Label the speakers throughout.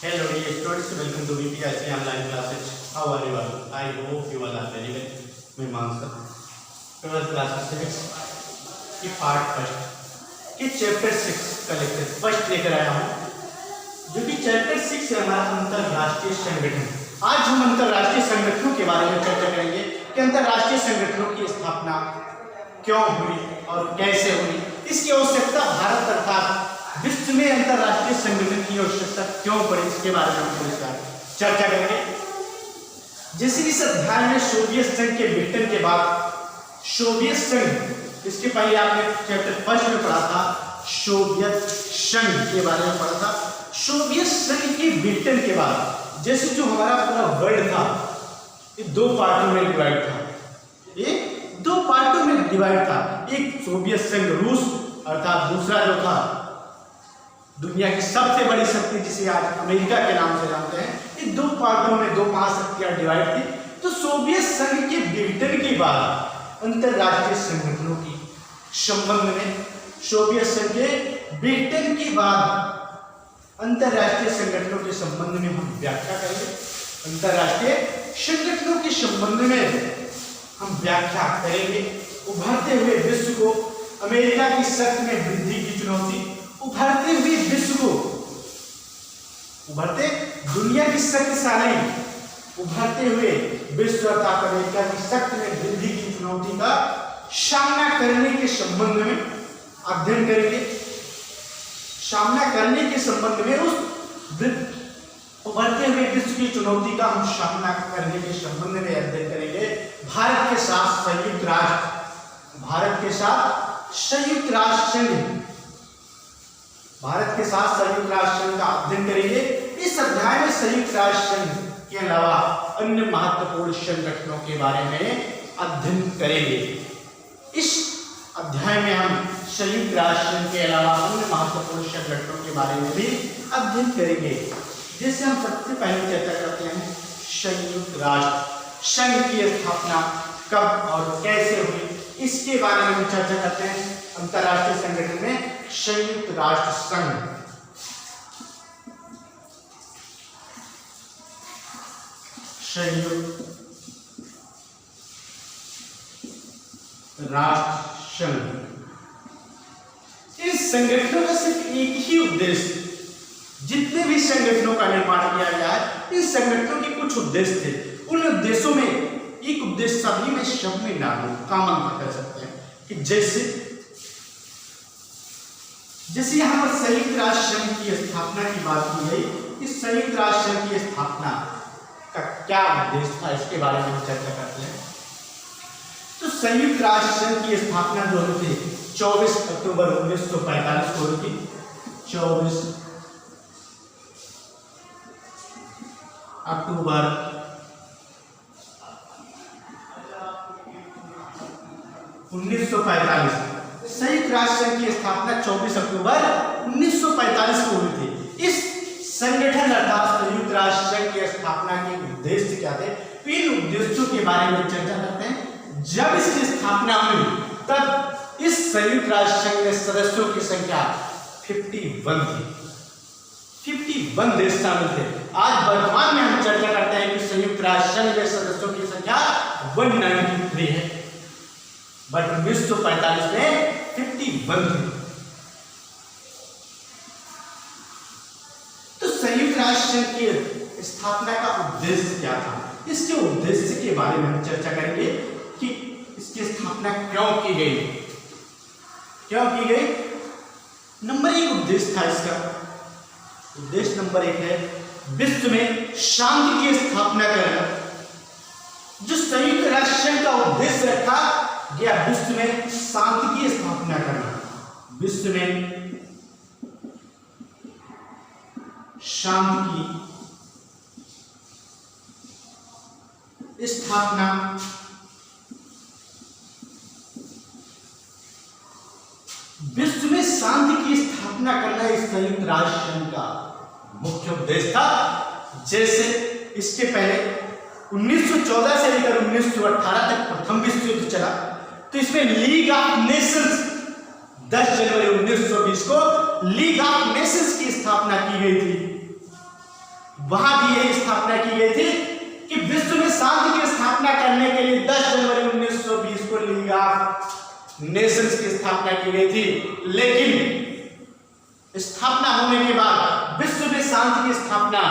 Speaker 1: Hello dear students, welcome to BPIC online classes. How are you all? I hope you all are very well. मैं मानसा 12th class civics की part first की chapter 6 का lecture first लेकर आया हूँ, जो कि चैप्टर 6 है हमारा अंतरराष्ट्रीय संगठन। आज हम अंतरराष्ट्रीय संगठनों के बारे में चर्चा करेंगे कि अंतरराष्ट्रीय संगठनों की स्थापना क्यों हुई और कैसे हुई, इसकी आवश्यकता भारत अर्थात विश्व में अंतरराष्ट्रीय संगठन की आवश्यकता क्यों पड़ी, इसके बारे में हम चर्चा करेंगे। जैसे इस अध्याय में सोवियत संघ के विघटन के बाद सोवियत संघ, इसके पहले आपने चैप्टर फर्स्ट में पढ़ा था सोवियत संघ के बारे में पढ़ा था। सोवियत संघ के विघटन के बाद जैसे जो हमारा पूरा वर्ल्ड था ये दो पार्टों में डिवाइड था, ये दो पार्टों में डिवाइड था। एक सोवियत संघ रूस अर्थात दूसरा जो था दुनिया की सबसे बड़ी शक्ति जिसे आज अमेरिका के नाम से जानते हैं, इन दो पार्टों में दो महाशक्तियां डिवाइड थी। तो सोवियत संघ के विघटन के बाद अंतरराष्ट्रीय संगठनों की संबंध में, सोवियत संघ के विघटन के बाद अंतरराष्ट्रीय संगठनों के संबंध में हम व्याख्या करेंगे। अंतरराष्ट्रीय संगठनों के संबंध में हम व्याख्या करेंगे। उभरते हुए विश्व को, अमेरिका की शक्ति में वृद्धि की चुनौती, उभरते हुए विश्व को, उभरते दुनिया की शक्तिशाली उभरते हुए विश्व अर्थात अमेरिका की शक्ति में वृद्धि की चुनौती का सामना करने के संबंध में अध्ययन करेंगे। सामना करने के संबंध में उस उभरते हुए विश्व की चुनौती का हम सामना करने के संबंध में अध्ययन करेंगे। भारत के साथ संयुक्त राष्ट्र, भारत के साथ संयुक्त राष्ट्र संघ, भारत के साथ संयुक्त राष्ट्र संघ का अध्ययन करेंगे। इस अध्याय में संयुक्त राष्ट्र संघ के अलावा अन्य महत्वपूर्ण संगठनों के बारे में अध्ययन करेंगे। इस अध्याय में हम संयुक्त राष्ट्र संघ के अलावा अन्य महत्वपूर्ण संगठनों के बारे में भी अध्ययन करेंगे। जैसे हम सबसे पहले चर्चा करते हैं संयुक्त राष्ट्र संघ की स्थापना कब और कैसे हुई, इसके बारे में हम चर्चा करते हैं। अंतरराष्ट्रीय संगठन में संयुक्त राष्ट्र संघ, संयुक्त राष्ट्र संघ, इस संगठनों का सिर्फ एक ही उद्देश्य, जितने भी संगठनों का निर्माण किया गया है इन संगठनों के कुछ उद्देश्य थे। उन उद्देश्यों में एक उद्देश्य सभी में सब में लागू कॉमन कर सकते हैं कि जैसे यहाँ पर संयुक्त राष्ट्र संघ की स्थापना की बात की गई। इस संयुक्त राष्ट्र संघ की स्थापना का क्या उद्देश्य था, इसके बारे में हम चर्चा करते हैं। तो संयुक्त राष्ट्र संघ की स्थापना जो हुई थी 24 अक्टूबर 1945 को हुई थी। 24 अक्टूबर 1945, संयुक्त राष्ट्र संघ की स्थापना 24 अक्टूबर 1945 को हुई थी। इस संगठन अर्थात संयुक्त राष्ट्र संघ की स्थापना के उद्देश्य क्या थे, इन उद्देश्यों के बारे में चर्चा करते हैं। जब इसकी स्थापना हुई तब इस संयुक्त राष्ट्र संघ में सदस्यों की संख्या 51 थी। 51 देश शामिल थे। आज वर्तमान में हम चर्चा करते हैं कि संयुक्त राष्ट्र संघ में सदस्यों की संख्या 193 है, बट 1945 में 51 थी। तो संयुक्त राष्ट्र संघ की स्थापना का उद्देश्य क्या था, इसके उद्देश्य के बारे में हम चर्चा करेंगे कि इसकी स्थापना क्यों की गई, क्यों की गई। नंबर 1 उद्देश्य था इसका, उद्देश्य नंबर 1 है विश्व में शांति की स्थापना करना। जो संयुक्त राष्ट्र संघ का उद्देश्य रखा गया विश्व में शांति की स्थापना करना, विश्व में शांति की स्थापना, विश्व में शांति की स्थापना करना इस संयुक्त राष्ट्र संघ का मुख्य उद्देश्य था। जैसे इसके पहले 1914 से लेकर 1918 तक प्रथम विश्व युद्ध चला, तो इसमें लीग ऑफ नेशंस 10 जनवरी 1920 को लीग ऑफ नेशंस की स्थापना की गई थी। वहां भी यही स्थापना की गई थी कि विश्व में शांति की स्थापना करने के लिए 10 जनवरी 1920 को लीग ऑफ नेशंस की स्थापना की गई थी। लेकिन स्थापना होने के बाद विश्व में शांति की स्थापना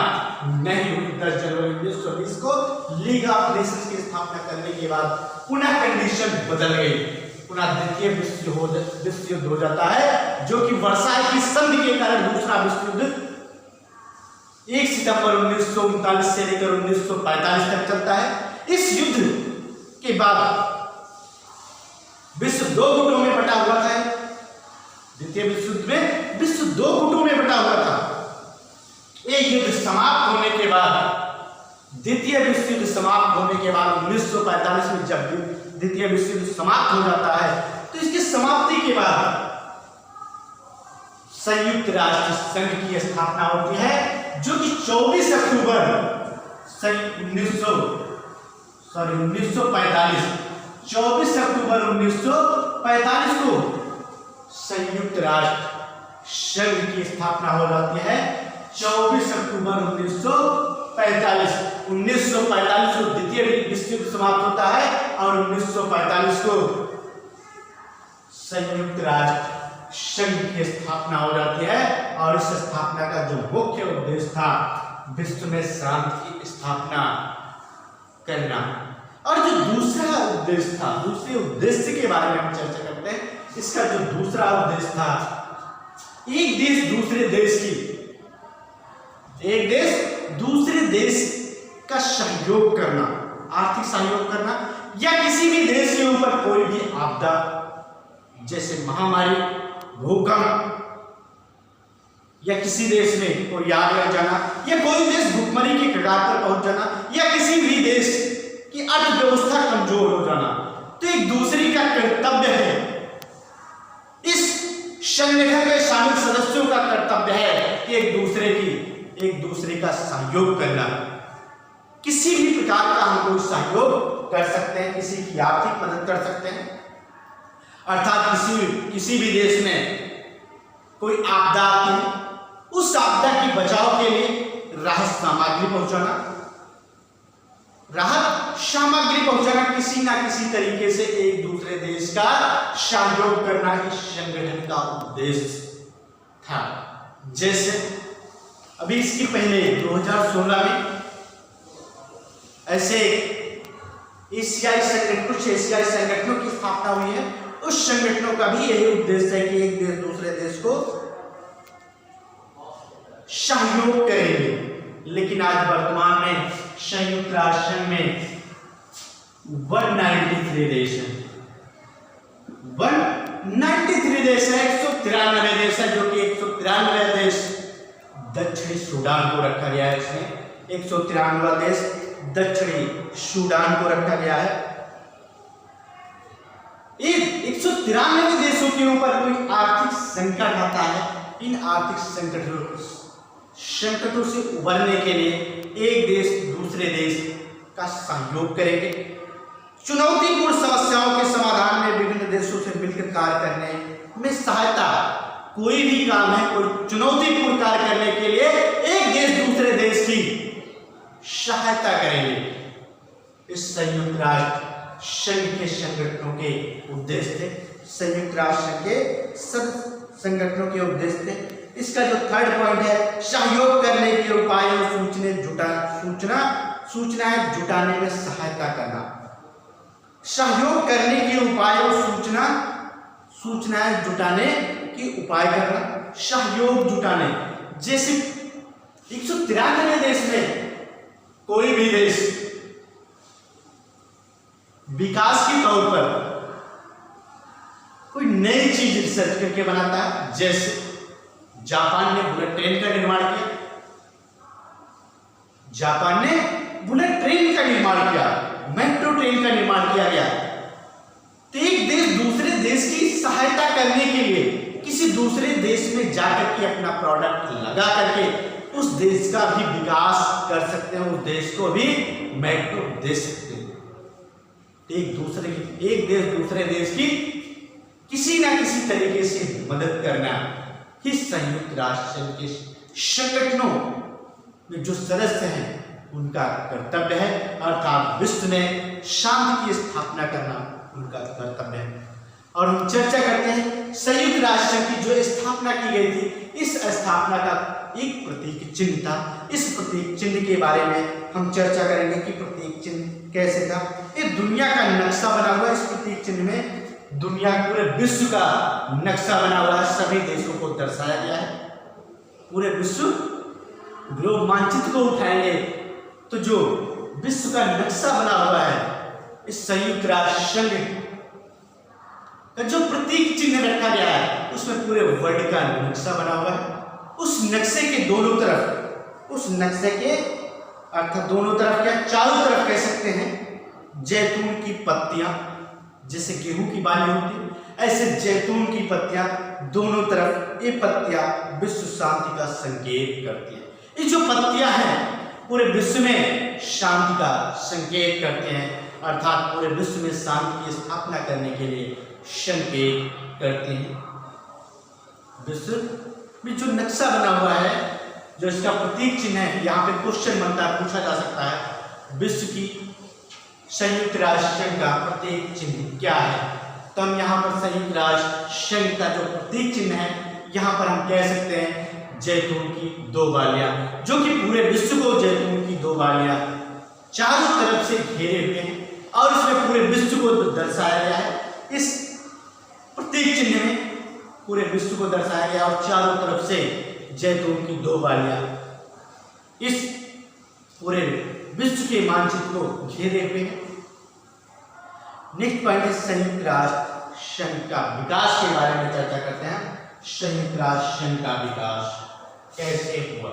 Speaker 1: नहीं हुई। 10 जनवरी 1920 को लीग ऑफ नेशंस की स्थापना करने के बाद पुनः कंडीशन बदल गई, पुनः द्वितीय विश्व युद्ध हो जाता है, जो कि वर्साई की संधि के कारण दूसरा विश्व युद्ध 1 सितंबर 1939 से लेकर 1945 तक चलता है। इस युद्ध के बाद विश्व 2 गुटों में बटा हुआ था। द्वितीय विश्व युद्ध में विश्व 2 गुटों में बटा हुआ था। एक युद्ध समाप्त होने के बाद, द्वितीय विश्व युद्ध समाप्त होने के बाद 1945 में जब द्वितीय विश्व युद्ध समाप्त हो जाता है, तो इसकी समाप्ति के बाद संयुक्त राष्ट्र संघ की स्थापना होती है, जो कि 24 अक्टूबर 1945 24 अक्टूबर 1945 को संयुक्त राष्ट्र संघ की स्थापना हो जाती है। 24 अक्टूबर 1945 को द्वितीय विश्व युद्ध समाप्त होता है और 1945 को संयुक्त राष्ट्र संघ की स्थापना हो जाती है। और इस स्थापना का जो मुख्य उद्देश्य था, विश्व में शांति की स्थापना करना। और जो दूसरा उद्देश्य था, दूसरे उद्देश्य के बारे में हम चर्चा करते हैं। इसका जो दूसरा उद्देश्य था, एक देश दूसरे देश का सहयोग करना, आर्थिक सहयोग करना, या किसी भी देश के ऊपर कोई भी आपदा जैसे महामारी, भूकंप, या किसी देश में कोई आग लग जाना, या कोई देश भूखमरी की कगार पर पहुंच जाना, या किसी भी देश की अर्थव्यवस्था कमजोर हो जाना, तो एक दूसरे का कर्तव्य है, इस संगठन में शामिल सदस्यों का कर्तव्य है कि एक दूसरे का सहयोग करना। किसी भी प्रकार का हम कोई सहयोग कर सकते हैं, किसी की आर्थिक मदद कर सकते हैं, अर्थात किसी भी देश में कोई आपदा आती है, उस आपदा की बचाव के लिए राहत सामग्री पहुंचाना, किसी ना किसी तरीके से एक दूसरे देश का सहयोग करना इस संगठन का उद्देश्य था। जैसे अभी इसके पहले 2016 में ऐसे कुछ एशियाई संगठनों की स्थापना हुई है। उस संगठनों का भी यही उद्देश्य है कि एक देश दूसरे देश को सहयोग करेंगे। लेकिन आज वर्तमान में संयुक्त राष्ट्र संघ में 193 देश हैं, 193 देश है, 193 देश है, जो कि 193 देश दक्षिणी सूडान को रखा गया है। इसमें 193 देश दक्षिणी सूडान को रखा गया है। 193 देशों के ऊपर कोई आर्थिक संकट आता है, इन आर्थिक संकटों से उबरने के लिए एक देश दूसरे देश का सहयोग करेंगे। चुनौतीपूर्ण समस्याओं के समाधान में विभिन्न देशों से मिलकर कार्य करने में सहायता, कोई भी काम है, कोई चुनौतीपूर्ण कार्य करने के लिए एक देश दूसरे देश की सहायता करेंगे। इस संयुक्त राष्ट्र संघ के संगठनों के उद्देश्य थे, संयुक्त राष्ट्र संघ के सब संगठनों के उद्देश्य थे। इसका जो थर्ड पॉइंट है, सहयोग करने के उपायों सूचनाएं जुटाने में सहायता करना। सहयोग करने के उपायों सूचनाएं जुटाने के उपाय करना, सहयोग जुटाने। जैसे 193 देश में कोई भी देश विकास के तौर पर कोई नई चीज रिसर्च करके बनाता है। जैसे जापान ने बुलेट ट्रेन का निर्माण किया, मेट्रो ट्रेन का निर्माण किया गया। तो एक देश दूसरे देश की सहायता करने के लिए किसी दूसरे देश में जाकर के अपना प्रोडक्ट लगा करके उस देश का भी विकास कर सकते हैं, उस देश को भी मेट्रो दे सकते हैं। एक देश दूसरे देश की किसी ना किसी तरीके से मदद करना ही संयुक्त राष्ट्र संघ के संगठनों में जो सदस्य हैं उनका कर्तव्य है, अर्थात विश्व में शांति की स्थापना करना उनका कर्तव्य है। और हम चर्चा करते हैं संयुक्त राष्ट्र संघ की जो स्थापना की गई थी, इस स्थापना का एक प्रतीक चिन्ह था। इस प्रतीक चिन्ह के बारे में हम चर्चा करेंगे कि प्रतीक चिन्ह कैसे था। ये दुनिया का नक्शा बना हुआ, इस प्रतीक चिन्ह में दुनिया पूरे विश्व का नक्शा बना हुआ है, सभी देशों को दर्शाया गया है। पूरे विश्व ग्लोब मानचित्र को उठाएंगे तो जो विश्व का नक्शा बना हुआ है, इस संयुक्त राष्ट्र संघ का जो प्रतीक चिन्ह रखा गया है उसमें पूरे वर्ल्ड का नक्शा बना हुआ है। उस नक्शे के दोनों तरफ, उस नक्शे के अर्थात दोनों तरफ क्या, चारों तरफ कह सकते हैं जैतून की पत्तियां, जैसे गेहूं की बाली होती है, ऐसे जैतून की पत्तियां दोनों तरफ, ये पत्तियां विश्व शांति का संकेत करती है। ये जो पत्तियां हैं पूरे विश्व में शांति का संकेत करते हैं, अर्थात पूरे विश्व में शांति की स्थापना करने के लिए संकेत करते हैं। विश्व में जो नक्शा बना हुआ है, जो इसका प्रतीक चिन्ह है, यहाँ पे क्वेश्चन बनता है, पूछा जा सकता है विश्व की संयुक्त राष्ट्र संघ का प्रतीक चिन्ह क्या है। तो हम यहाँ पर संयुक्त राष्ट्र संघ का जो प्रतीक चिन्ह है, यहाँ पर हम कह सकते हैं जैतून की दो बालियां, जो कि पूरे विश्व को जैतून की दो बालियां चारों तरफ से घेरे हुए हैं और इसमें पूरे विश्व को दर्शाया गया है। इस प्रतीक चिन्ह में पूरे विश्व को दर्शाया गया और चारों तरफ से जैतून की दो बालियां इस पूरे विश्व के मानचित्र को घेरे हुए हैं। नेक्स्ट पॉइंट है संयुक्त राष्ट्र संघ का विकास के बारे में चर्चा करते हैं। संयुक्त राष्ट्र संघ का विकास कैसे हुआ।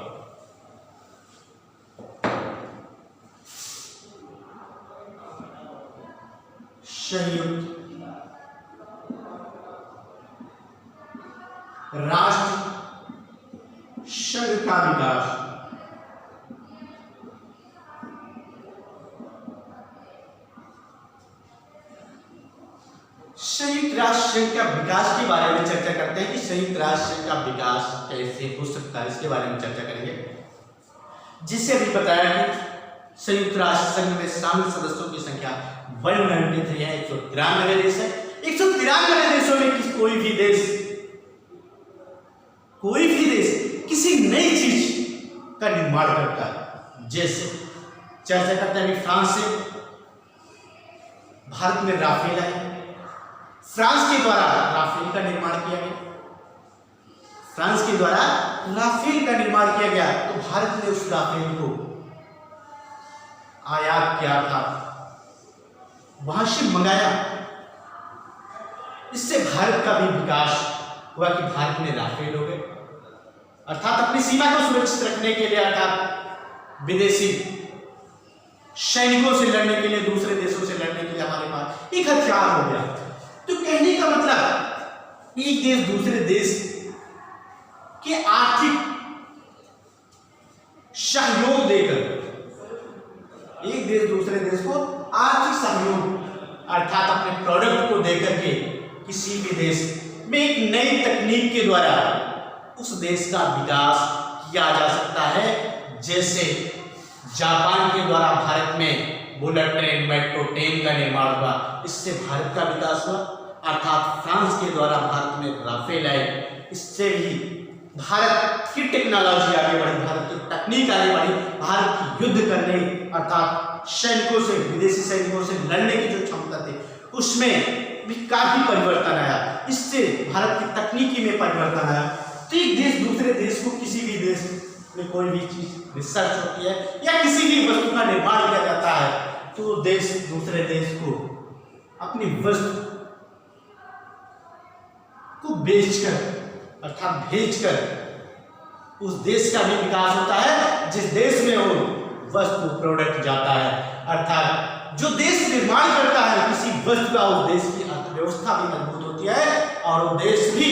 Speaker 1: संयुक्त राष्ट्र संघ का विकास संयुक्त राष्ट्र संघ का विकास के बारे में चर्चा करते हैं कि संयुक्त राष्ट्र संघ का विकास कैसे हो सकता है, इसके बारे में चर्चा करेंगे। जिससे अभी बताया कि संयुक्त राष्ट्र संघ में शामिल सदस्यों की संख्या 193 है, 193 देश है। 193 देशों में कोई भी देश किसी नई चीज का निर्माण करता है। जैसे चर्चा करते हैं फ्रांस से भारत में राफेल है, फ्रांस के द्वारा राफेल का निर्माण किया गया। फ्रांस के द्वारा राफेल का निर्माण किया गया तो भारत ने उस राफेल को आयात किया था, वहां से मंगाया। इससे भारत का भी विकास हुआ कि भारत में राफेल हो गए, अर्थात अपनी सीमा को सुरक्षित रखने के लिए, अर्थात विदेशी सैनिकों से लड़ने के लिए, दूसरे देशों से लड़ने के लिए हमारे पास एक हथियार हो गया। तो कहने का मतलब एक देश दूसरे देश के आर्थिक सहयोग देकर, एक देश दूसरे देश को आर्थिक सहयोग अर्थात अपने प्रोडक्ट को देकर के किसी भी देश में एक नई तकनीक के द्वारा उस देश का विकास किया जा सकता है। जैसे जापान के द्वारा भारत में बुलेट ट्रेन, मेट्रो ट्रेन का निर्माण हुआ, इससे भारत का विकास हुआ। अर्थात फ्रांस के द्वारा भारत में राफेल आए, इससे भी भारत की टेक्नोलॉजी आगे बढ़ी, भारत की तकनीक आगे बढ़ी, भारत की युद्ध करने अर्थात सैनिकों से, विदेशी सैनिकों से लड़ने की जो क्षमता थी उसमें भी काफी परिवर्तन आया। इससे भारत की तकनीकी में परिवर्तन आया। तो एक देश दूसरे देश को, किसी भी देश में कोई भी चीज रिसर्च होती है या किसी भी वस्तु का निर्माण किया जाता है तो देश दूसरे देश को अपनी वस्तु को बेचकर अर्थात भेजकर उस देश का भी विकास होता है जिस देश में वो वस्तु प्रोडक्ट जाता है। अर्थात जो देश निर्माण करता है किसी वस्तु का, उस देश की अर्थव्यवस्था भी मजबूत होती है और वो देश भी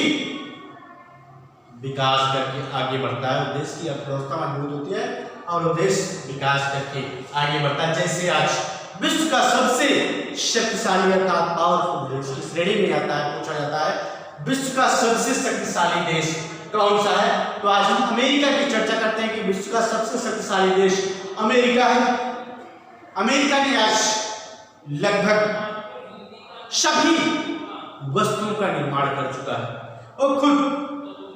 Speaker 1: विकास करके आगे बढ़ता है। उस देश की अर्थव्यवस्था मजबूत होती है और वो देश विकास करके आगे बढ़ता है। जैसे आज विश्व का सबसे शक्तिशाली अर्थात पावरफुल देश की श्रेणी में आता है, पूछा जाता है विश्व का सबसे शक्तिशाली देश कौन सा है, तो आज हम अमेरिका की चर्चा करते हैं कि विश्व विश्व का सबसे शक्तिशाली देश अमेरिका है। अमेरिका ने आज लगभग सभी वस्तुओं का निर्माण कर चुका है और खुद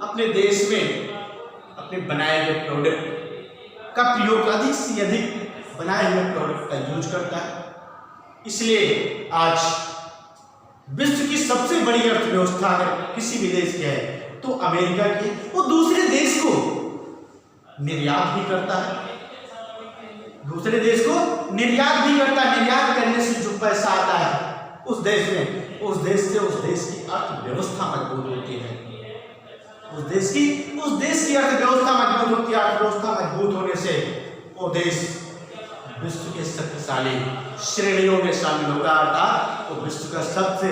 Speaker 1: अपने देश में अपने बनाए हुए प्रोडक्ट का प्रयोग अधिक से अधिक बनाए हुए प्रोडक्ट का यूज करता है। इसलिए आज विश्व की सबसे बड़ी अर्थव्यवस्था अगर किसी भी देश की है तो अमेरिका की, वो दूसरे देश को निर्यात भी करता है, दूसरे देश को निर्यात भी करता है। निर्यात करने से जो पैसा आता है उस देश में, उस देश की अर्थव्यवस्था मजबूत होती है। उस देश की अर्थव्यवस्था मजबूत होती है। अर्थव्यवस्था मजबूत होने से वो देश विश्व के शक्तिशाली श्रेणियों में शामिल होगा, अर्थात वो विश्व का सबसे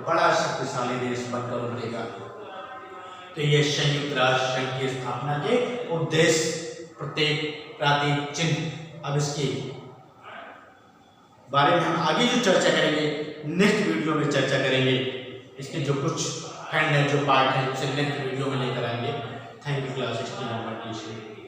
Speaker 1: बड़ा शक्तिशाली देश बनकर उभरेगा। तो ये संयुक्त राष्ट्र संघ की स्थापना के उद्देश्य, प्रत्येक प्रतीक, चिन्ह, अब इसके बारे में हम आगे जो चर्चा करेंगे, नेक्स्ट वीडियो में चर्चा करेंगे। इसके जो कुछ हैंड है, जो पार्ट है, उसे नेक्स्ट वीडियो में लेकर आएंगे। Thank you class 16 number teacher.